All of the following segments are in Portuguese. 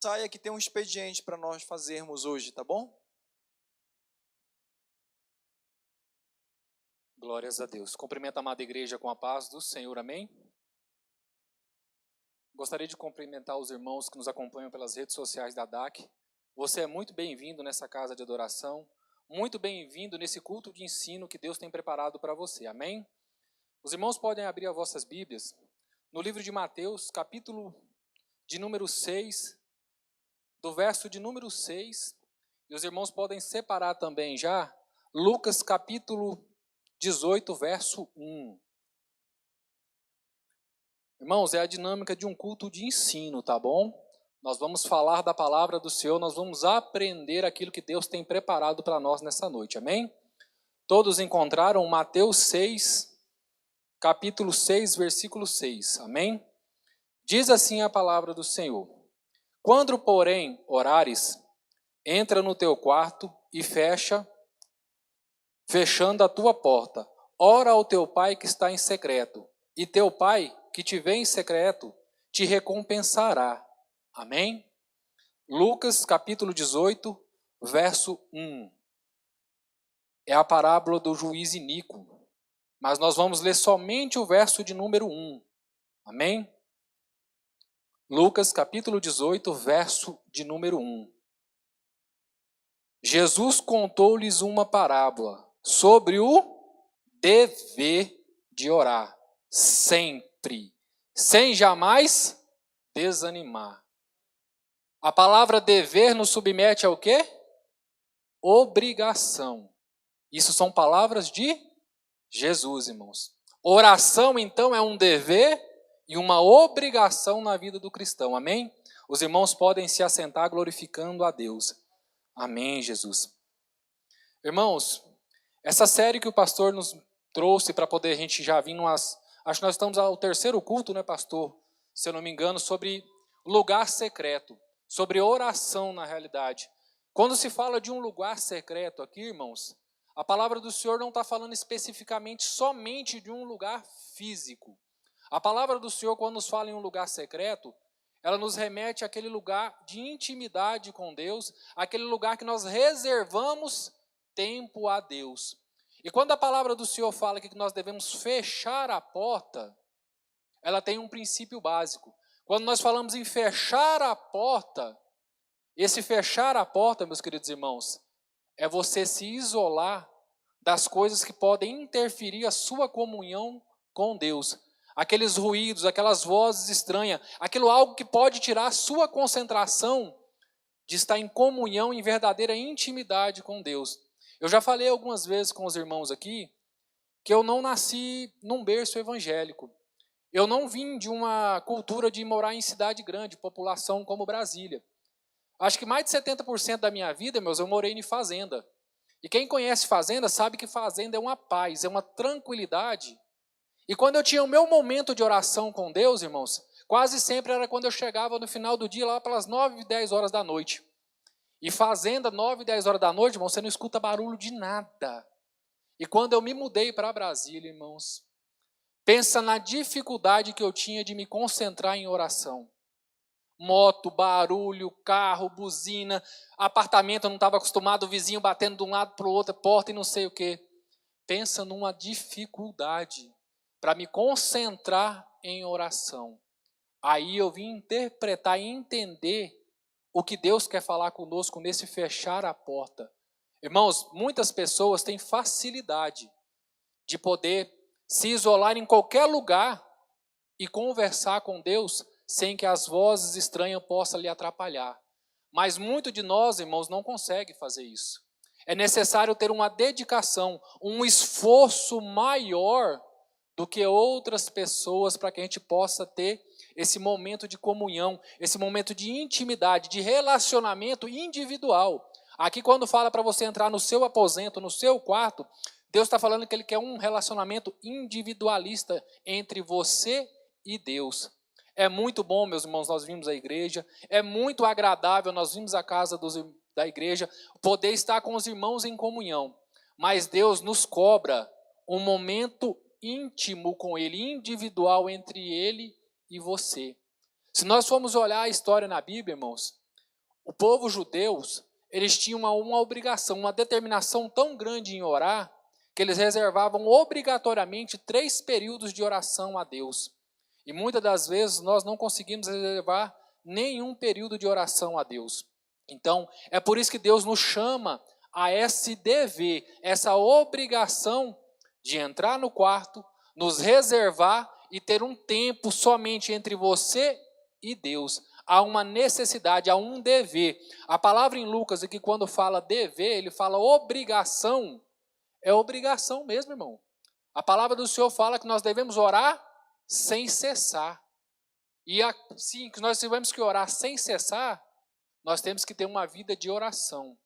Saia que tem um expediente para nós fazermos hoje, tá bom? Glórias a Deus. Cumprimento a amada igreja com a paz do Senhor, amém? Gostaria de cumprimentar os irmãos que nos acompanham pelas redes sociais da DAC. Você é muito bem-vindo nessa casa de adoração, muito bem-vindo nesse culto de ensino que Deus tem preparado para você, amém? Os irmãos podem abrir as vossas Bíblias no livro de Mateus, capítulo de número 6, do verso de número 6, e os irmãos podem separar também já Lucas, capítulo 18, verso 1. Irmãos, é a dinâmica de um culto de ensino, tá bom? Nós vamos falar da palavra do Senhor, nós vamos aprender aquilo que Deus tem preparado para nós nessa noite, amém? Todos encontraram Mateus 6, capítulo 6, versículo 6, amém? Diz assim a palavra do Senhor: Quando, porém, orares, entra no teu quarto e fechando a tua porta, ora ao teu pai que está em secreto, e teu pai que te vê em secreto te recompensará. Amém? Lucas capítulo 18, verso 1. É a parábola do juiz iníquo, mas nós vamos ler somente o verso de número 1. Amém? Lucas capítulo 18, verso de número 1. Jesus contou-lhes uma parábola sobre o dever de orar, sempre, sem jamais desanimar. A palavra dever nos submete ao quê? Obrigação. Isso são palavras de Jesus, irmãos. Oração, então, é um dever e uma obrigação na vida do cristão, amém? Os irmãos podem se assentar glorificando a Deus. Amém, Jesus. Irmãos, essa série que o pastor nos trouxe para poder a gente já vir acho que nós estamos ao terceiro culto, né, pastor? Se eu não me engano, sobre lugar secreto, sobre oração na realidade. Quando se fala de um lugar secreto aqui, irmãos, a palavra do Senhor não está falando especificamente somente de um lugar físico. A palavra do Senhor, quando nos fala em um lugar secreto, ela nos remete àquele lugar de intimidade com Deus, aquele lugar que nós reservamos tempo a Deus. E quando a palavra do Senhor fala que nós devemos fechar a porta, ela tem um princípio básico. Quando nós falamos em fechar a porta, esse fechar a porta, meus queridos irmãos, é você se isolar das coisas que podem interferir a sua comunhão com Deus. Aqueles ruídos, aquelas vozes estranhas, aquilo algo que pode tirar a sua concentração de estar em comunhão, em verdadeira intimidade com Deus. Eu já falei algumas vezes com os irmãos aqui que eu não nasci num berço evangélico. Eu não vim de uma cultura de morar em cidade grande, população como Brasília. Acho que mais de 70% da minha vida, meus, eu morei em fazenda. E quem conhece fazenda sabe que fazenda é uma paz, é uma tranquilidade. E quando eu tinha o meu momento de oração com Deus, irmãos, quase sempre era quando eu chegava no final do dia, lá pelas 9, 10 horas da noite. E fazenda, 9, 10 horas da noite, irmão, você não escuta barulho de nada. E quando eu me mudei para Brasília, irmãos, pensa na dificuldade que eu tinha de me concentrar em oração. Moto, barulho, carro, buzina, apartamento, eu não estava acostumado, o vizinho batendo de um lado para o outro, porta e não sei o quê. Pensa numa dificuldade para me concentrar em oração. Aí eu vim interpretar e entender o que Deus quer falar conosco nesse fechar a porta. Irmãos, muitas pessoas têm facilidade de poder se isolar em qualquer lugar e conversar com Deus sem que as vozes estranhas possam lhe atrapalhar. Mas muito de nós, irmãos, não consegue fazer isso. É necessário ter uma dedicação, um esforço maior do que outras pessoas para que a gente possa ter esse momento de comunhão, esse momento de intimidade, de relacionamento individual. Aqui quando fala para você entrar no seu aposento, no seu quarto, Deus está falando que Ele quer um relacionamento individualista entre você e Deus. É muito bom, meus irmãos, nós vimos a igreja, é muito agradável, nós vimos a casa da igreja, poder estar com os irmãos em comunhão. Mas Deus nos cobra um momento íntimo com Ele, individual entre Ele e você. Se nós formos olhar a história na Bíblia, irmãos, O povo judeu, eles tinham uma obrigação, uma determinação tão grande em orar, que eles reservavam obrigatoriamente 3 períodos de oração a Deus. E muitas das vezes nós não conseguimos reservar nenhum período de oração a Deus. Então, é por isso que Deus nos chama a esse dever, essa obrigação de entrar no quarto, nos reservar e ter um tempo somente entre você e Deus. Há uma necessidade, há um dever. A palavra em Lucas aqui, quando fala dever, ele fala obrigação. É obrigação mesmo, irmão. A palavra do Senhor fala que nós devemos orar sem cessar. E assim que nós tivemos que orar sem cessar, nós temos que ter uma vida de oração.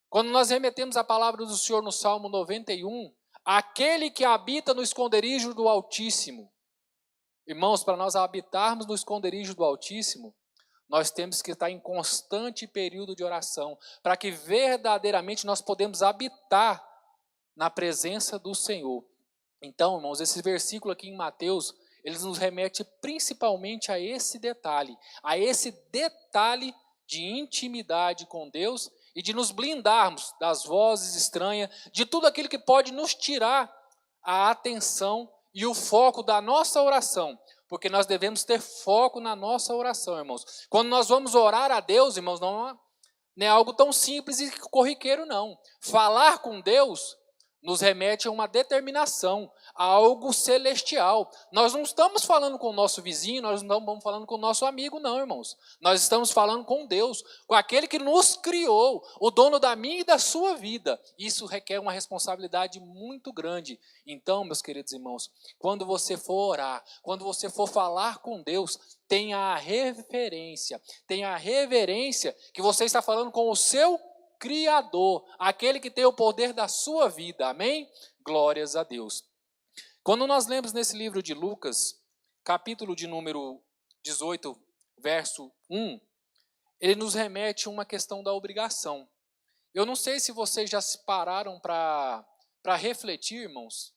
Quando nós remetemos a palavra do Senhor no Salmo 91, aquele que habita no esconderijo do Altíssimo. Irmãos, para nós habitarmos no esconderijo do Altíssimo, nós temos que estar em constante período de oração, para que verdadeiramente nós podemos habitar na presença do Senhor. Então, irmãos, esse versículo aqui em Mateus, ele nos remete principalmente a esse detalhe de intimidade com Deus e de nos blindarmos das vozes estranhas, de tudo aquilo que pode nos tirar a atenção e o foco da nossa oração, porque nós devemos ter foco na nossa oração, irmãos. Quando nós vamos orar a Deus, irmãos, não é algo tão simples e corriqueiro, não. Falar com Deus nos remete a uma determinação, a algo celestial. Nós não estamos falando com o nosso vizinho, nós não estamos falando com o nosso amigo, não, irmãos. Nós estamos falando com Deus, com aquele que nos criou, o dono da minha e da sua vida. Isso requer uma responsabilidade muito grande. Então, meus queridos irmãos, quando você for orar, quando você for falar com Deus, tenha a reverência que você está falando com o seu Criador, aquele que tem o poder da sua vida, amém? Glórias a Deus. Quando nós lemos nesse livro de Lucas, capítulo de número 18, verso 1, ele nos remete a uma questão da obrigação. Eu não sei se vocês já se pararam para refletir, irmãos.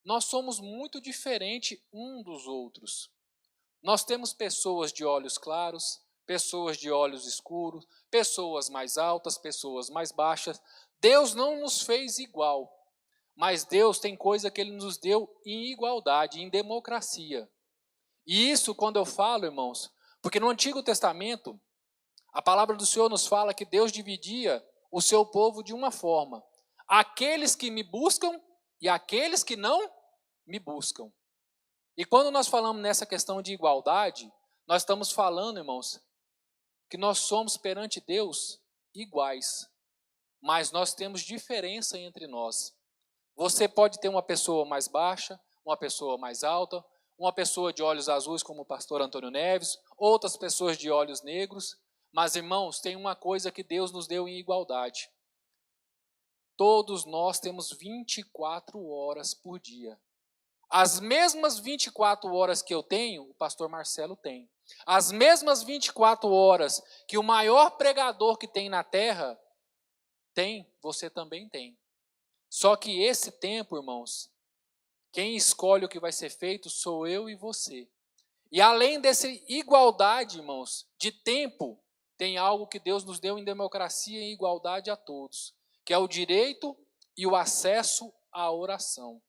Nós somos muito diferentes um dos outros. Nós temos pessoas de olhos claros, pessoas de olhos escuros, pessoas mais altas, pessoas mais baixas. Deus não nos fez igual, mas Deus tem coisa que Ele nos deu em igualdade, em democracia. E isso, quando eu falo, irmãos, porque no Antigo Testamento, a palavra do Senhor nos fala que Deus dividia o seu povo de uma forma: aqueles que me buscam e aqueles que não me buscam. E quando nós falamos nessa questão de igualdade, nós estamos falando, irmãos, que nós somos perante Deus iguais, mas nós temos diferença entre nós. Você pode ter uma pessoa mais baixa, uma pessoa mais alta, uma pessoa de olhos azuis como o pastor Antônio Neves, outras pessoas de olhos negros, mas irmãos, tem uma coisa que Deus nos deu em igualdade. Todos nós temos 24 horas por dia. As mesmas 24 horas que eu tenho, o pastor Marcelo tem. As mesmas 24 horas que o maior pregador que tem na terra tem, você também tem. Só que esse tempo, irmãos, quem escolhe o que vai ser feito sou eu e você. E além dessa igualdade, irmãos, de tempo, tem algo que Deus nos deu em democracia e igualdade a todos, que é o direito e o acesso à oração.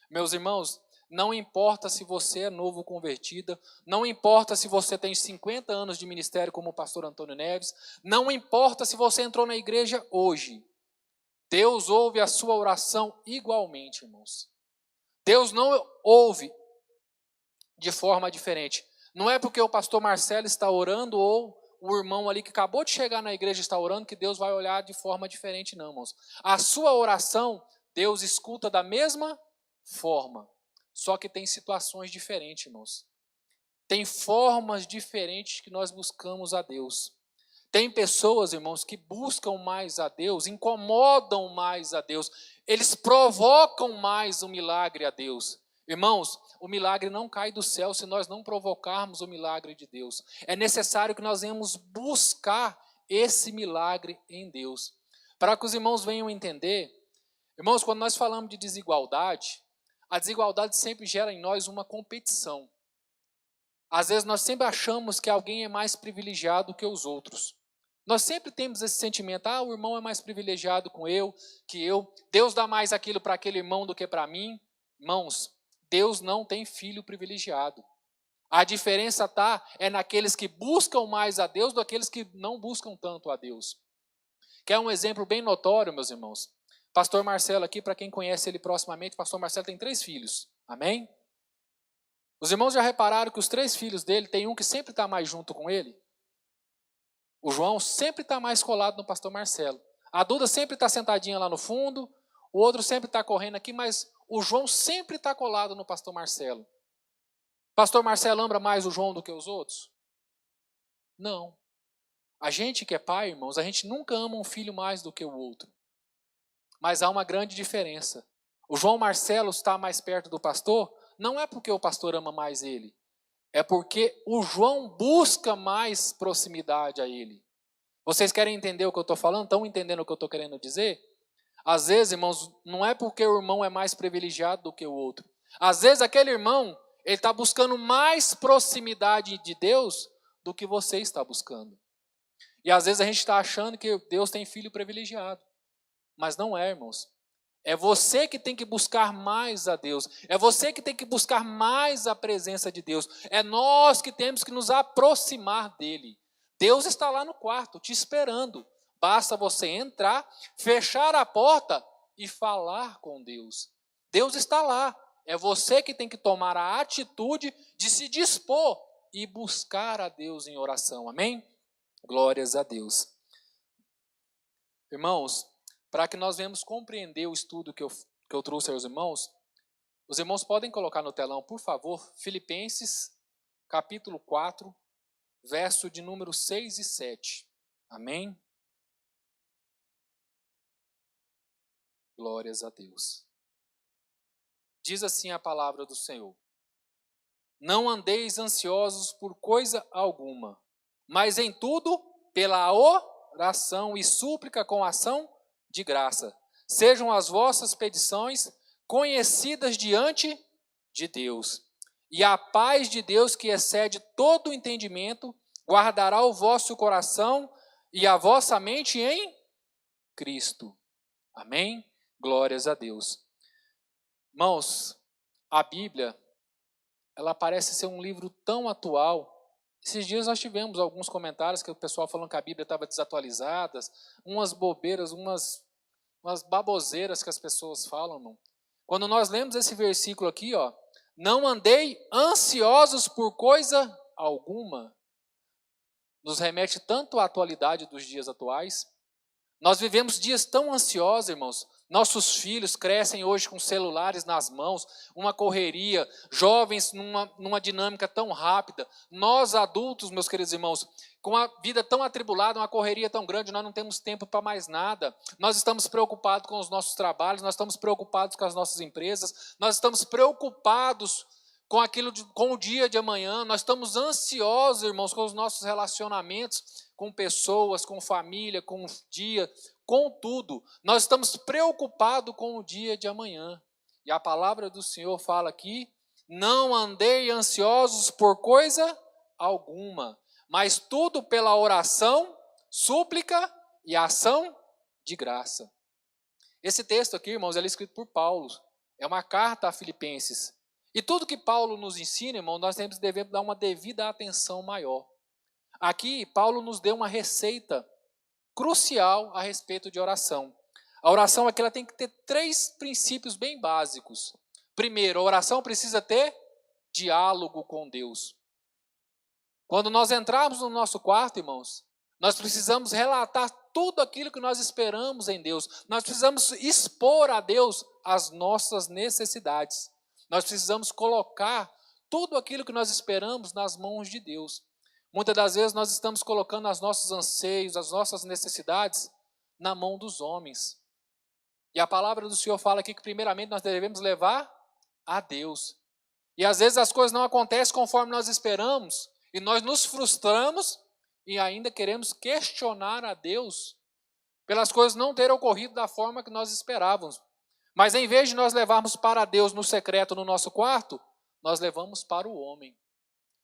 Meus irmãos, não importa se você é novo convertido, não importa se você tem 50 anos de ministério como o pastor Antônio Neves, não importa se você entrou na igreja hoje, Deus ouve a sua oração igualmente, irmãos. Deus não ouve de forma diferente. Não é porque o pastor Marcelo está orando ou o irmão ali que acabou de chegar na igreja está orando que Deus vai olhar de forma diferente, não, irmãos. A sua oração, Deus escuta da mesma forma. Só que tem situações diferentes, irmãos. Tem formas diferentes que nós buscamos a Deus. Tem pessoas, irmãos, que buscam mais a Deus, incomodam mais a Deus. Eles provocam mais o milagre a Deus. Irmãos, o milagre não cai do céu se nós não provocarmos o milagre de Deus. É necessário que nós venhamos buscar esse milagre em Deus. Para que os irmãos venham entender, irmãos, quando nós falamos de desigualdade, a desigualdade sempre gera em nós uma competição. Às vezes nós sempre achamos que alguém é mais privilegiado que os outros. Nós sempre temos esse sentimento, o irmão é mais privilegiado que eu. Deus dá mais aquilo para aquele irmão do que para mim. Irmãos, Deus não tem filho privilegiado. A diferença é naqueles que buscam mais a Deus do que aqueles que não buscam tanto a Deus. Quer um exemplo bem notório, meus irmãos? Pastor Marcelo aqui, para quem conhece ele proximamente, Pastor Marcelo tem 3 filhos. Amém? Os irmãos já repararam que os 3 filhos dele, tem um que sempre está mais junto com ele? O João sempre está mais colado no pastor Marcelo. A Duda sempre está sentadinha lá no fundo, o outro sempre está correndo aqui, mas o João sempre está colado no pastor Marcelo. Pastor Marcelo ama mais o João do que os outros? Não. A gente que é pai, irmãos, a gente nunca ama um filho mais do que o outro. Mas há uma grande diferença. O João Marcelo está mais perto do pastor, não é porque o pastor ama mais ele, é porque o João busca mais proximidade a ele. Vocês querem entender o que eu estou falando? Estão entendendo o que eu estou querendo dizer? Às vezes, irmãos, não é porque o irmão é mais privilegiado do que o outro. Às vezes aquele irmão, ele está buscando mais proximidade de Deus do que você está buscando. E às vezes a gente está achando que Deus tem filho privilegiado. Mas não é, irmãos. É você que tem que buscar mais a Deus. É você que tem que buscar mais a presença de Deus. É nós que temos que nos aproximar dele. Deus está lá no quarto, te esperando. Basta você entrar, fechar a porta e falar com Deus. Deus está lá. É você que tem que tomar a atitude de se dispor e buscar a Deus em oração. Amém? Glórias a Deus. Irmãos, para que nós venhamos compreender o estudo que eu trouxe aos irmãos, os irmãos podem colocar no telão, por favor, Filipenses, capítulo 4, verso de número 6 e 7. Amém? Glórias a Deus. Diz assim a palavra do Senhor: não andeis ansiosos por coisa alguma, mas em tudo, pela oração e súplica com ação de graça, sejam as vossas petições conhecidas diante de Deus. E a paz de Deus, que excede todo o entendimento, guardará o vosso coração e a vossa mente em Cristo. Amém? Glórias a Deus. Irmãos, a Bíblia, ela parece ser um livro tão atual. Esses dias nós tivemos alguns comentários que o pessoal falando que a Bíblia estava desatualizada, umas bobeiras, umas baboseiras que as pessoas falam, irmão. Quando nós lemos esse versículo aqui, não andei ansiosos por coisa alguma, nos remete tanto à atualidade dos dias atuais. Nós vivemos dias tão ansiosos, irmãos. Nossos filhos crescem hoje com celulares nas mãos, uma correria, jovens numa dinâmica tão rápida. Nós adultos, meus queridos irmãos, com a vida tão atribulada, uma correria tão grande, nós não temos tempo para mais nada. Nós estamos preocupados com os nossos trabalhos, nós estamos preocupados com as nossas empresas, nós estamos preocupados com o dia de amanhã, nós estamos ansiosos, irmãos, com os nossos relacionamentos, com pessoas, com família, com o dia, com tudo. Nós estamos preocupados com o dia de amanhã. E a palavra do Senhor fala aqui: não andei ansiosos por coisa alguma, mas tudo pela oração, súplica e ação de graça. Esse texto aqui, irmãos, ele é escrito por Paulo. É uma carta a Filipenses. E tudo que Paulo nos ensina, irmão, nós devemos dar uma devida atenção maior. Aqui, Paulo nos deu uma receita crucial a respeito de oração. A oração aqui ela tem que ter 3 princípios bem básicos. Primeiro, a oração precisa ter diálogo com Deus. Quando nós entrarmos no nosso quarto, irmãos, nós precisamos relatar tudo aquilo que nós esperamos em Deus. Nós precisamos expor a Deus as nossas necessidades. Nós precisamos colocar tudo aquilo que nós esperamos nas mãos de Deus. Muitas das vezes nós estamos colocando os nossos anseios, as nossas necessidades na mão dos homens. E a palavra do Senhor fala aqui que primeiramente nós devemos levar a Deus. E às vezes as coisas não acontecem conforme nós esperamos, e nós nos frustramos e ainda queremos questionar a Deus pelas coisas não terem ocorrido da forma que nós esperávamos. Mas em vez de nós levarmos para Deus no secreto no nosso quarto, nós levamos para o homem.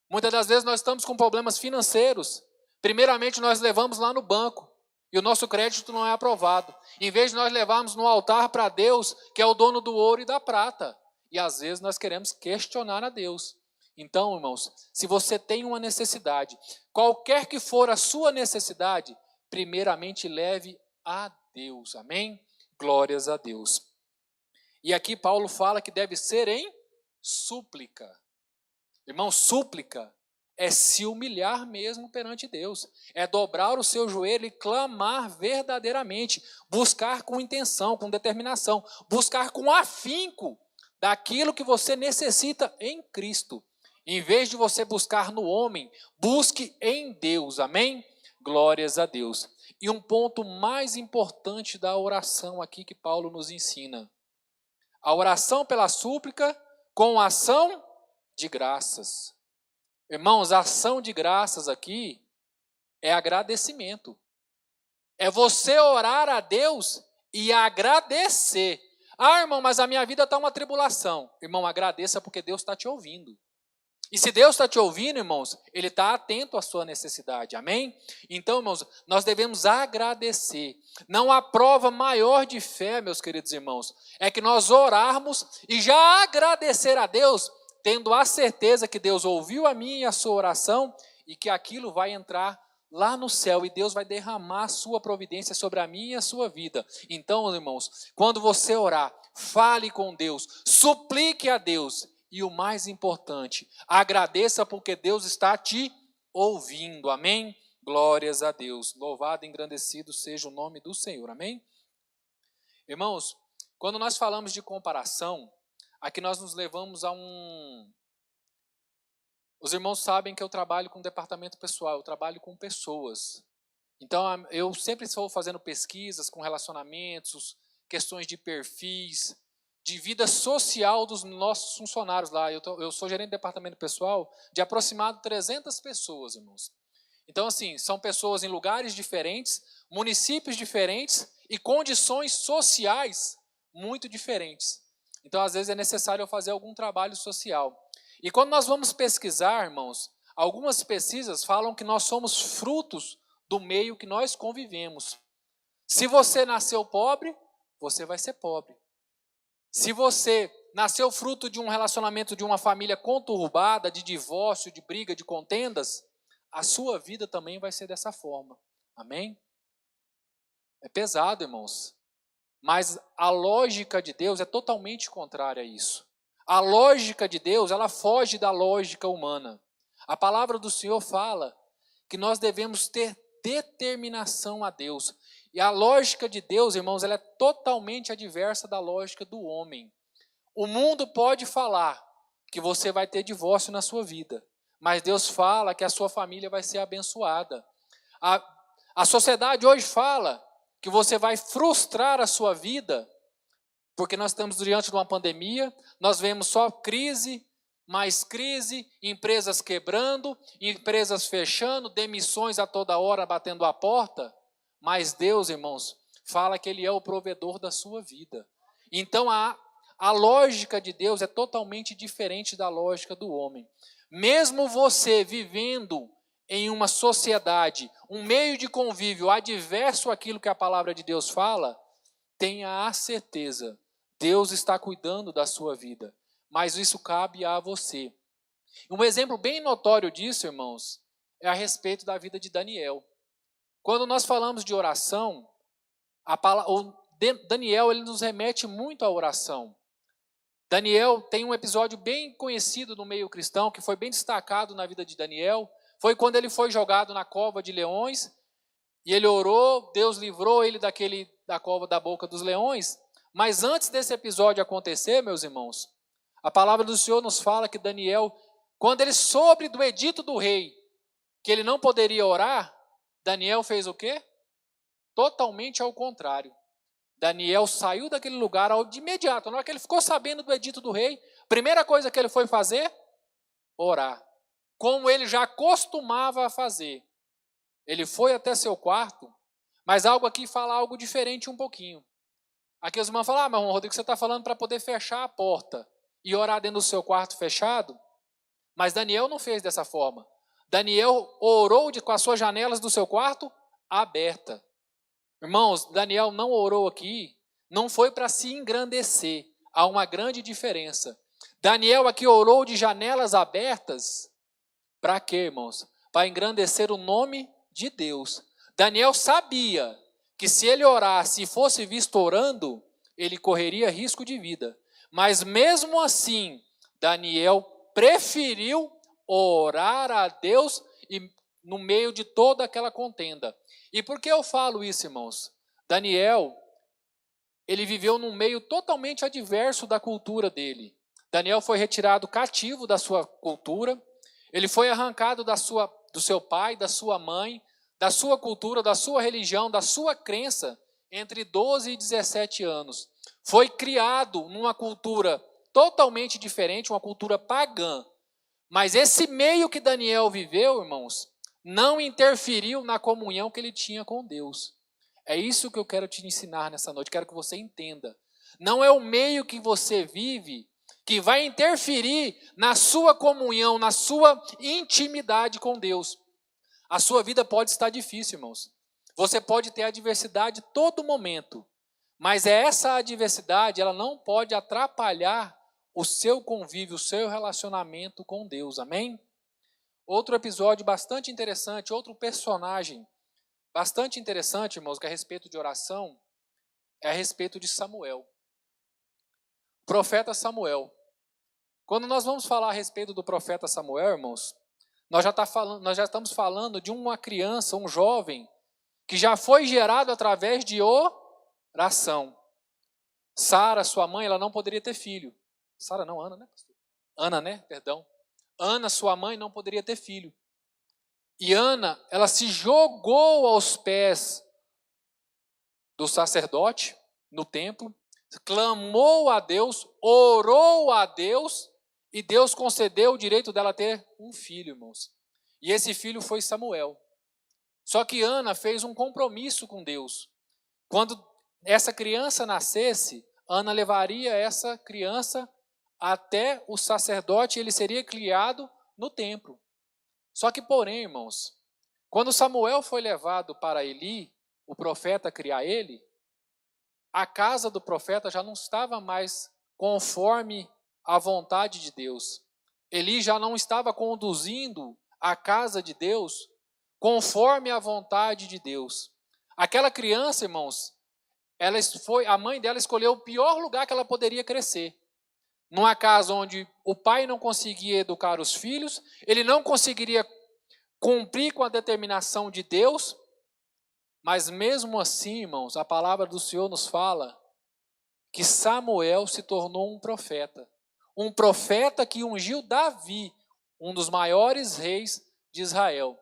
Muitas das vezes nós estamos com problemas financeiros, Primeiramente, nós levamos lá no banco e o nosso crédito não é aprovado. Em vez de nós levarmos no altar para Deus, que é o dono do ouro e da prata. E às vezes nós queremos questionar a Deus. Então, irmãos, se você tem uma necessidade, qualquer que for a sua necessidade, primeiramente leve a Deus. Amém? Glórias a Deus. E aqui Paulo fala que deve ser em súplica. Irmão, súplica é se humilhar mesmo perante Deus. É dobrar o seu joelho e clamar verdadeiramente. Buscar com intenção, com determinação. Buscar com afinco daquilo que você necessita em Cristo. Em vez de você buscar no homem, busque em Deus. Amém? Glórias a Deus. E um ponto mais importante da oração aqui que Paulo nos ensina. A oração pela súplica com ação de graças. Irmãos, a ação de graças aqui é agradecimento. É você orar a Deus e agradecer. Ah, irmão, mas a minha vida está uma tribulação. Irmão, agradeça porque Deus está te ouvindo. E se Deus está te ouvindo, irmãos, Ele está atento à sua necessidade. Amém? Então, irmãos, nós devemos agradecer. Não há prova maior de fé, meus queridos irmãos, é que nós orarmos e já agradecer a Deus, tendo a certeza que Deus ouviu a minha e a sua oração e que aquilo vai entrar lá no céu e Deus vai derramar a sua providência sobre a minha e a sua vida. Então, irmãos, quando você orar, fale com Deus, suplique a Deus e o mais importante, agradeça porque Deus está te ouvindo. Amém? Glórias a Deus. Louvado e engrandecido seja o nome do Senhor. Amém? Irmãos, quando nós falamos de comparação, aqui nós nos levamos a Os irmãos sabem que eu trabalho com departamento pessoal, eu trabalho com pessoas. Então, eu sempre estou fazendo pesquisas com relacionamentos, questões de perfis, de vida social dos nossos funcionários lá. Eu sou gerente de departamento pessoal de aproximadamente 300 pessoas, irmãos. Então, assim, são pessoas em lugares diferentes, municípios diferentes e condições sociais muito diferentes. Então, às vezes, é necessário eu fazer algum trabalho social. E quando nós vamos pesquisar, irmãos, algumas pesquisas falam que nós somos frutos do meio que nós convivemos. Se você nasceu pobre, você vai ser pobre. Se você nasceu fruto de um relacionamento de uma família conturbada, de divórcio, de briga, de contendas, a sua vida também vai ser dessa forma. Amém? É pesado, irmãos. Mas a lógica de Deus é totalmente contrária a isso. A lógica de Deus, ela foge da lógica humana. A palavra do Senhor fala que nós devemos ter determinação a Deus. E a lógica de Deus, irmãos, ela é totalmente adversa da lógica do homem. O mundo pode falar que você vai ter divórcio na sua vida, mas Deus fala que a sua família vai ser abençoada. A sociedade hoje fala que você vai frustrar a sua vida, porque nós estamos diante de uma pandemia, nós vemos só crise, mais crise, empresas quebrando, empresas fechando, demissões a toda hora batendo a porta. Mas Deus, irmãos, fala que Ele é o provedor da sua vida. Então a lógica de Deus é totalmente diferente da lógica do homem. Mesmo você vivendo em uma sociedade, um meio de convívio adverso àquilo que a palavra de Deus fala, tenha a certeza, Deus está cuidando da sua vida. Mas isso cabe a você. Um exemplo bem notório disso, irmãos, é a respeito da vida de Daniel. Quando nós falamos de oração, Daniel ele nos remete muito à oração. Daniel tem um episódio bem conhecido no meio cristão, que foi bem destacado na vida de Daniel. Foi quando ele foi jogado na cova de leões, e ele orou, Deus livrou ele da cova da boca dos leões. Mas antes desse episódio acontecer, meus irmãos, a palavra do Senhor nos fala que Daniel, quando ele soube do edito do rei, que ele não poderia orar, Daniel fez o quê? Totalmente ao contrário. Daniel saiu daquele lugar de imediato. Na hora que ele ficou sabendo do edito do rei, a primeira coisa que ele foi fazer? Orar. Como ele já costumava fazer. Ele foi até seu quarto, mas algo aqui fala algo diferente um pouquinho. Aqui os irmãos falam, mas Rodrigo, você está falando para poder fechar a porta e orar dentro do seu quarto fechado? Mas Daniel não fez dessa forma. Daniel orou com as suas janelas do seu quarto abertas. Irmãos, Daniel não orou aqui, não foi para se engrandecer. Há uma grande diferença. Daniel aqui orou de janelas abertas. Para quê, irmãos? Para engrandecer o nome de Deus. Daniel sabia que se ele orasse e fosse visto orando, ele correria risco de vida. Mas mesmo assim, Daniel preferiu orar a Deus no meio de toda aquela contenda. E por que eu falo isso, irmãos? Daniel, ele viveu num meio totalmente adverso da cultura dele. Daniel foi retirado cativo da sua cultura, ele foi arrancado do seu pai, da sua mãe, da sua cultura, da sua religião, da sua crença, entre 12 e 17 anos. Foi criado numa cultura totalmente diferente, uma cultura pagã. Mas esse meio que Daniel viveu, irmãos, não interferiu na comunhão que ele tinha com Deus. É isso que eu quero te ensinar nessa noite, quero que você entenda. Não é o meio que você vive que vai interferir na sua comunhão, na sua intimidade com Deus. A sua vida pode estar difícil, irmãos. Você pode ter adversidade todo momento, mas essa adversidade, ela não pode atrapalhar o seu convívio, o seu relacionamento com Deus, amém? Outro episódio bastante interessante, outro personagem bastante interessante, irmãos, que é a respeito de oração, é a respeito de Samuel. O profeta Samuel. Quando nós vamos falar a respeito do profeta Samuel, irmãos, nós já estamos falando de uma criança, um jovem, que já foi gerado através de oração. Sara, sua mãe, ela não poderia ter filho. Sara não, Ana, né, pastor? Ana, né? Perdão. Ana, sua mãe, não poderia ter filho. E Ana, ela se jogou aos pés do sacerdote no templo, clamou a Deus, orou a Deus, e Deus concedeu o direito dela ter um filho, irmãos. E esse filho foi Samuel. Só que Ana fez um compromisso com Deus. Quando essa criança nascesse, Ana levaria essa criança até o sacerdote, ele seria criado no templo. Só que, porém, irmãos, quando Samuel foi levado para Eli, o profeta, criar ele, a casa do profeta já não estava mais conforme a vontade de Deus. Eli já não estava conduzindo a casa de Deus conforme a vontade de Deus. Aquela criança, irmãos, a mãe dela escolheu o pior lugar que ela poderia crescer. Numa casa onde o pai não conseguia educar os filhos, ele não conseguiria cumprir com a determinação de Deus, mas mesmo assim, irmãos, a palavra do Senhor nos fala que Samuel se tornou um profeta que ungiu Davi, um dos maiores reis de Israel.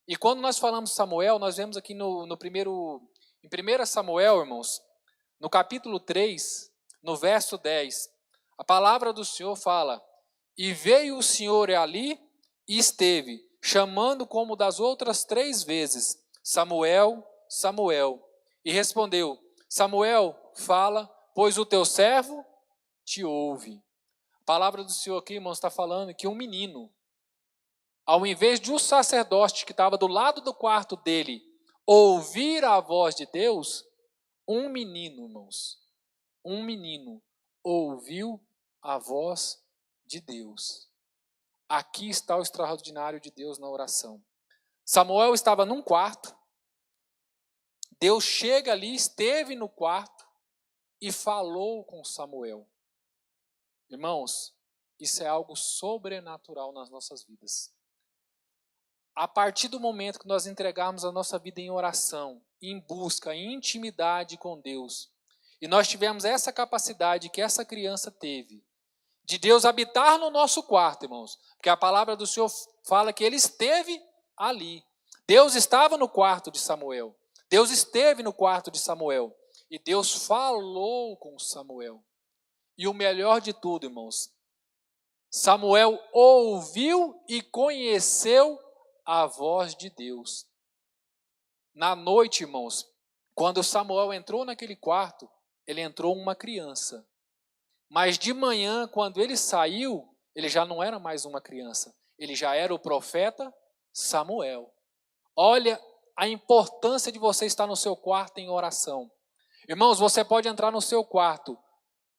E quando nós falamos Samuel, nós vemos aqui em 1 Samuel, irmãos, no capítulo 3, no verso 10, a palavra do Senhor fala: e veio o Senhor ali e esteve, chamando como das outras 3 vezes, Samuel, Samuel. E respondeu: Samuel, fala, pois o teu servo te ouve. A palavra do Senhor aqui, irmãos, está falando que um menino, ao invés de um sacerdote que estava do lado do quarto dele ouvir a voz de Deus, um menino, irmãos, um menino ouviu a voz de Deus. Aqui está o extraordinário de Deus na oração. Samuel estava num quarto, Deus chega ali, esteve no quarto e falou com Samuel. Irmãos, isso é algo sobrenatural nas nossas vidas. A partir do momento que nós entregarmos a nossa vida em oração, em busca, em intimidade com Deus, e nós tivemos essa capacidade que essa criança teve, de Deus habitar no nosso quarto, irmãos, porque a palavra do Senhor fala que ele esteve ali. Deus estava no quarto de Samuel. Deus esteve no quarto de Samuel. E Deus falou com Samuel. E o melhor de tudo, irmãos, Samuel ouviu e conheceu a voz de Deus. Na noite, irmãos, quando Samuel entrou naquele quarto, ele entrou uma criança. Mas de manhã, quando ele saiu, ele já não era mais uma criança. Ele já era o profeta Samuel. Olha a importância de você estar no seu quarto em oração. Irmãos, você pode entrar no seu quarto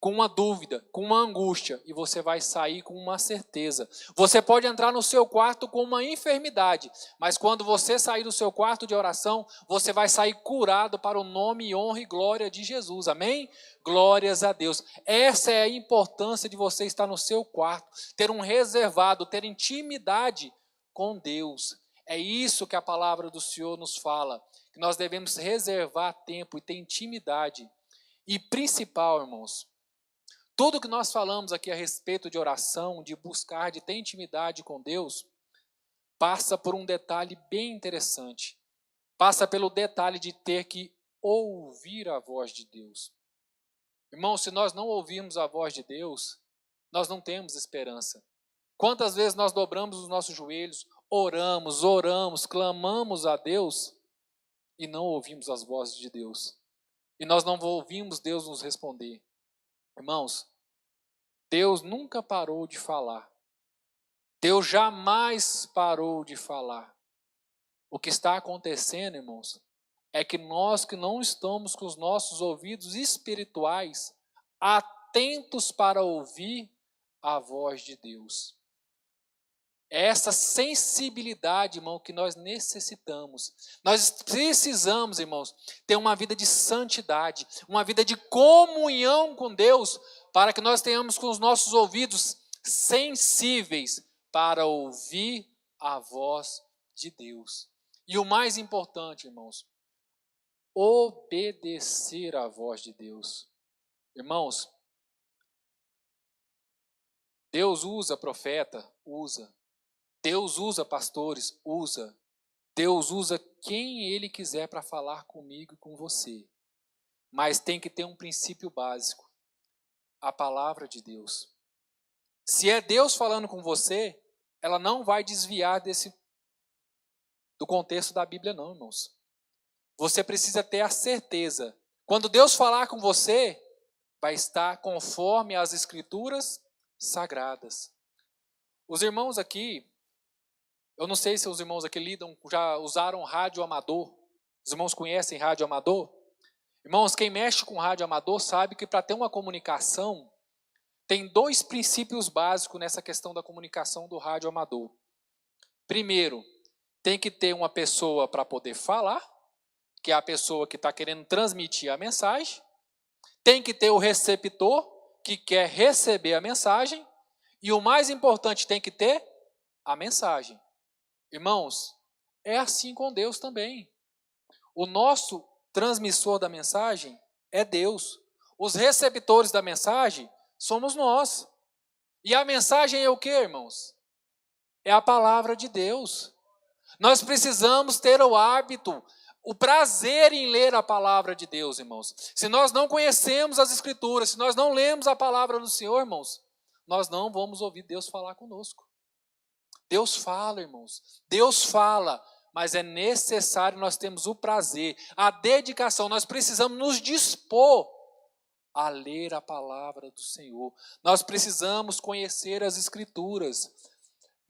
com uma dúvida, com uma angústia, e você vai sair com uma certeza. Você pode entrar no seu quarto com uma enfermidade, mas quando você sair do seu quarto de oração, você vai sair curado para o nome, honra e glória de Jesus. Amém? Glórias a Deus. Essa é a importância de você estar no seu quarto, ter um reservado, ter intimidade com Deus. É isso que a palavra do Senhor nos fala, que nós devemos reservar tempo e ter intimidade. E principal, irmãos, tudo que nós falamos aqui a respeito de oração, de buscar, de ter intimidade com Deus, passa por um detalhe bem interessante. Passa pelo detalhe de ter que ouvir a voz de Deus. Irmãos, se nós não ouvirmos a voz de Deus, nós não temos esperança. Quantas vezes nós dobramos os nossos joelhos, oramos, clamamos a Deus e não ouvimos as vozes de Deus. E nós não ouvimos Deus nos responder. Irmãos, Deus nunca parou de falar. Deus jamais parou de falar. O que está acontecendo, irmãos, é que nós que não estamos com os nossos ouvidos espirituais atentos para ouvir a voz de Deus. É essa sensibilidade, irmão, que nós necessitamos. Nós precisamos, irmãos, ter uma vida de santidade, uma vida de comunhão com Deus, para que nós tenhamos com os nossos ouvidos sensíveis para ouvir a voz de Deus. E o mais importante, irmãos, obedecer à voz de Deus. Irmãos, Deus usa profeta, usa. Deus usa pastores, usa. Deus usa quem Ele quiser para falar comigo e com você. Mas tem que ter um princípio básico. A palavra de Deus. Se é Deus falando com você, ela não vai desviar do contexto da Bíblia não, irmãos. Você precisa ter a certeza. Quando Deus falar com você, vai estar conforme as Escrituras sagradas. Os irmãos aqui, eu não sei se os irmãos aqui já usaram rádio amador. Os irmãos conhecem rádio amador? Irmãos, quem mexe com rádio amador sabe que para ter uma comunicação, tem dois princípios básicos nessa questão da comunicação do rádio amador. Primeiro, tem que ter uma pessoa para poder falar, que é a pessoa que está querendo transmitir a mensagem. Tem que ter o receptor, que quer receber a mensagem. E o mais importante, tem que ter a mensagem. Irmãos, é assim com Deus também. O nosso transmissor da mensagem é Deus. Os receptores da mensagem somos nós. E a mensagem é o que, irmãos? É a palavra de Deus. Nós precisamos ter o hábito, o prazer em ler a palavra de Deus, irmãos. Se nós não conhecemos as Escrituras, se nós não lemos a palavra do Senhor, irmãos, nós não vamos ouvir Deus falar conosco. Deus fala, irmãos. Deus fala, mas é necessário nós termos o prazer, a dedicação. Nós precisamos nos dispor a ler a palavra do Senhor. Nós precisamos conhecer as Escrituras.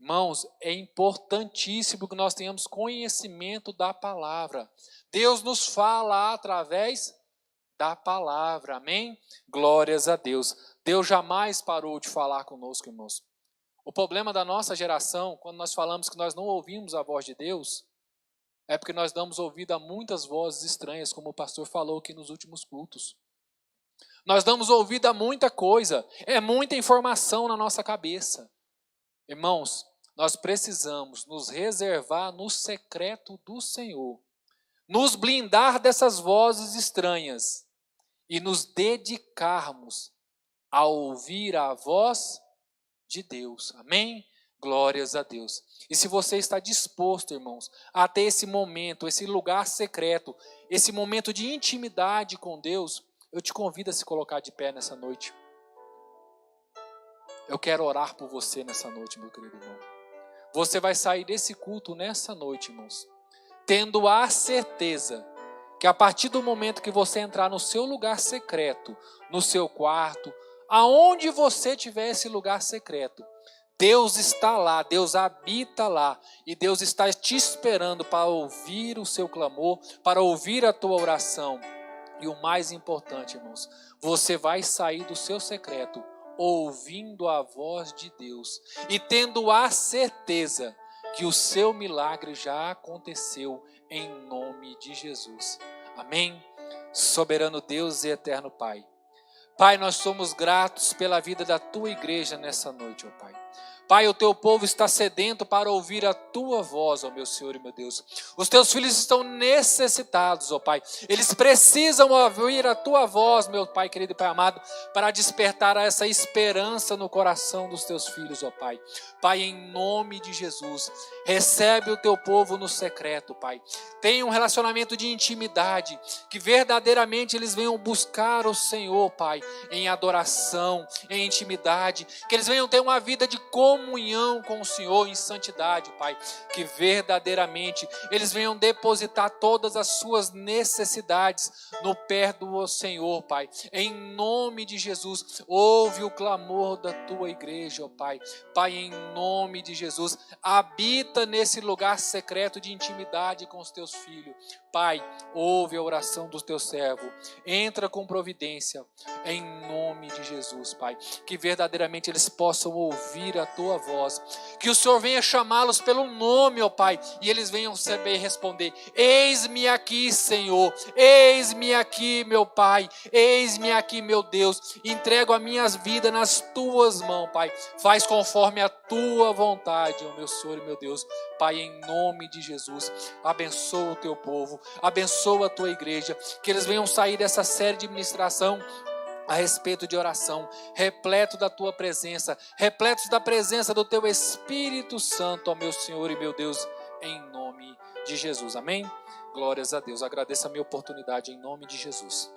Irmãos, é importantíssimo que nós tenhamos conhecimento da palavra. Deus nos fala através da palavra, amém? Glórias a Deus. Deus jamais parou de falar conosco, irmãos. O problema da nossa geração, quando nós falamos que nós não ouvimos a voz de Deus, é porque nós damos ouvido a muitas vozes estranhas, como o pastor falou aqui nos últimos cultos. Nós damos ouvido a muita coisa, é muita informação na nossa cabeça. Irmãos, nós precisamos nos reservar no secreto do Senhor, nos blindar dessas vozes estranhas e nos dedicarmos a ouvir a voz de Deus. Amém? Glórias a Deus. E se você está disposto, irmãos, a ter esse momento, esse lugar secreto, esse momento de intimidade com Deus, eu te convido a se colocar de pé nessa noite. Eu quero orar por você nessa noite, meu querido irmão. Você vai sair desse culto nessa noite, irmãos, tendo a certeza que a partir do momento que você entrar no seu lugar secreto, no seu quarto, aonde você tiver esse lugar secreto, Deus está lá, Deus habita lá, e Deus está te esperando para ouvir o seu clamor, para ouvir a tua oração. E o mais importante, irmãos, você vai sair do seu secreto ouvindo a voz de Deus e tendo a certeza que o seu milagre já aconteceu em nome de Jesus. Amém? Soberano Deus e eterno Pai. Pai, nós somos gratos pela vida da tua igreja nessa noite, ó Pai. Pai, o teu povo está sedento para ouvir a tua voz, ó meu Senhor e meu Deus. Os teus filhos estão necessitados, ó Pai. Eles precisam ouvir a tua voz, meu Pai querido e Pai amado, para despertar essa esperança no coração dos teus filhos, ó Pai. Pai, em nome de Jesus, recebe o teu povo no secreto, Pai. Tenha um relacionamento de intimidade, que verdadeiramente eles venham buscar o Senhor, Pai, em adoração, em intimidade, que eles venham ter uma vida de comunhão com o Senhor em santidade, Pai, que verdadeiramente eles venham depositar todas as suas necessidades no pé do Senhor, Pai, em nome de Jesus. Ouve o clamor da tua igreja, ó Pai. Pai, em nome de Jesus, habita nesse lugar secreto de intimidade com os teus filhos. Pai, ouve a oração do teu servo, entra com providência, em nome de Jesus, Pai, que verdadeiramente eles possam ouvir a tua voz, que o Senhor venha chamá-los pelo nome, ó Pai, e eles venham saber responder: eis-me aqui, Senhor, eis-me aqui, meu Pai, eis-me aqui, meu Deus, entrego a minha vida nas tuas mãos, Pai, faz conforme a tua vontade, ó meu Senhor e meu Deus. Pai, em nome de Jesus, abençoa o teu povo, abençoa a tua igreja, que eles venham sair dessa série de ministração a respeito de oração, repleto da tua presença, repletos da presença do teu Espírito Santo, ó meu Senhor e meu Deus, em nome de Jesus. Amém? Glórias a Deus. Agradeço a minha oportunidade em nome de Jesus.